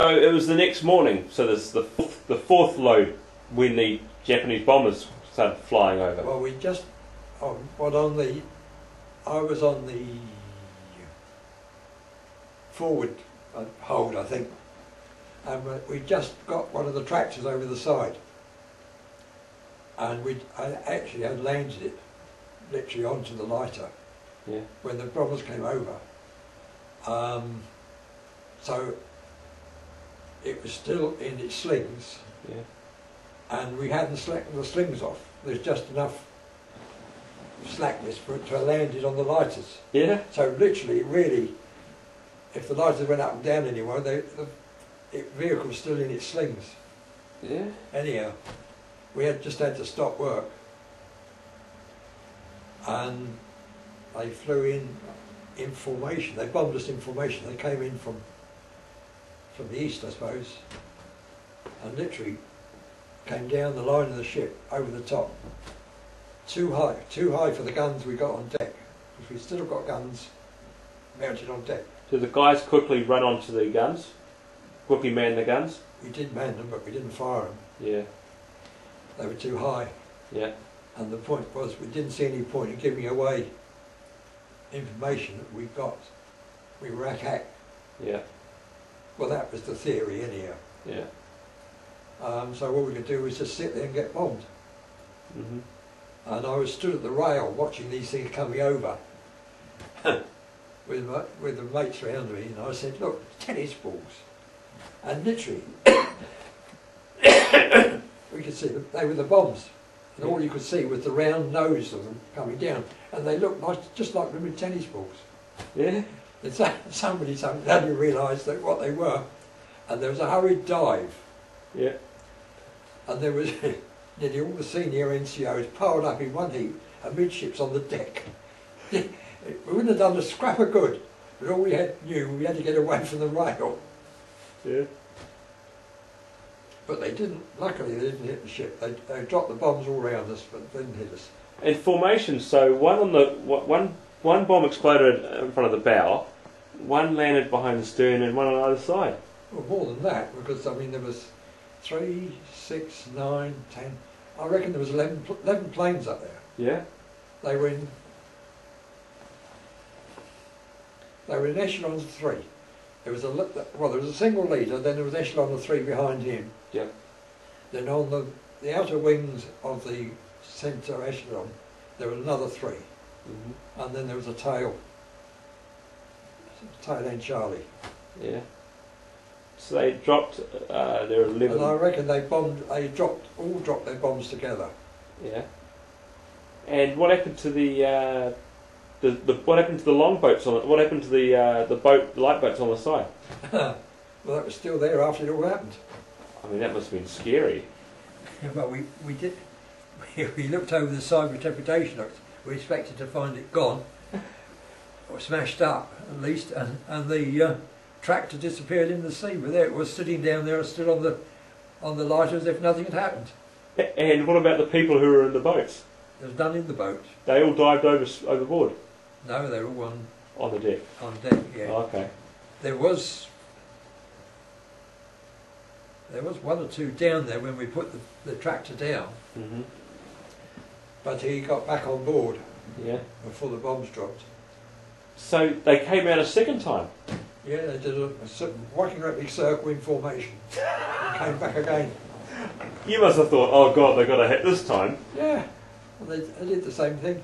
So it was the next morning, so there's the fourth load when the Japanese bombers started flying over. Well, we just, I was on the forward hold, I think, and we just got one of the tractors over the side, and I actually had landed it literally onto the lighter when the bombers came over. So it was still in its slings, and we hadn't slacked the slings off. There's just enough slackness for it to have landed on the lighters. Yeah. So literally, really, if the lighters went up and down anywhere, the vehicle was still in its slings. Yeah. Anyhow, we just had to stop work, and they flew in formation. They bombed us in formation. They came in from the east, I suppose, and literally came down the line of the ship over the top. Too high for the guns we got on deck, because we still got guns mounted on deck. Did the guys quickly run onto the guns? Quickly man the guns? We did man them, but we didn't fire them. Yeah. They were too high. Yeah. And the point was, we didn't see any point in giving away information that we were at hack. Yeah. Well, that was the theory anyhow. Yeah. So what we could do was just sit there and get bombed. Mhm. And I was stood at the rail watching these things coming over with the mates around me, and I said, look, tennis balls. And literally, we could see them, they were the bombs. And all you could see was the round nose of them coming down. And they looked just like little tennis balls. Yeah. And somebody suddenly realised what they were. And there was a hurried dive. Yeah. And there was nearly all the senior NCOs piled up in one heap, amidships on the deck. We wouldn't have done a scrap of good, but all we knew we had to get away from the rail. Yeah. But they didn't, luckily they didn't hit the ship. They dropped the bombs all around us, but they didn't hit us. And formation, so one bomb exploded in front of the bow, one landed behind the stern, and one on either side. Well, more than that, because I mean there was 3, 6, 9, 10. I reckon there was 11 planes up there. Yeah. They were in echelons of 3. There was a single leader, then there was echelon of 3 behind him. Yeah. Then on the outer wings of the centre echelon, there was another 3. Mm-hmm. And then there was a tail end Charlie. Yeah. So they dropped their 11. And I reckon they dropped their bombs together. Yeah. And what happened to the what happened to the longboats on it? What happened to the light boats on the side? Well, that was still there after it all happened. I mean, that must have been scary. Well, we did. We looked over the side with trepidation. We expected to find it gone, or smashed up at least, and the tractor disappeared in the sea. But there it was, sitting down there, still on the lighter, as if nothing had happened. And what about the people who were in the boats? There was none in the boat. They all dived overboard. No, they were all On the deck. on deck. Yeah. Oh, okay. There was one or two down there when we put the tractor down, Mm-hmm. but he got back on board Yeah. before the bombs dropped. So they came out a second time. Yeah, they did a walking rapid circle in formation and came back again. You must have thought, oh God, they got a hit this time. Yeah, and they did the same thing.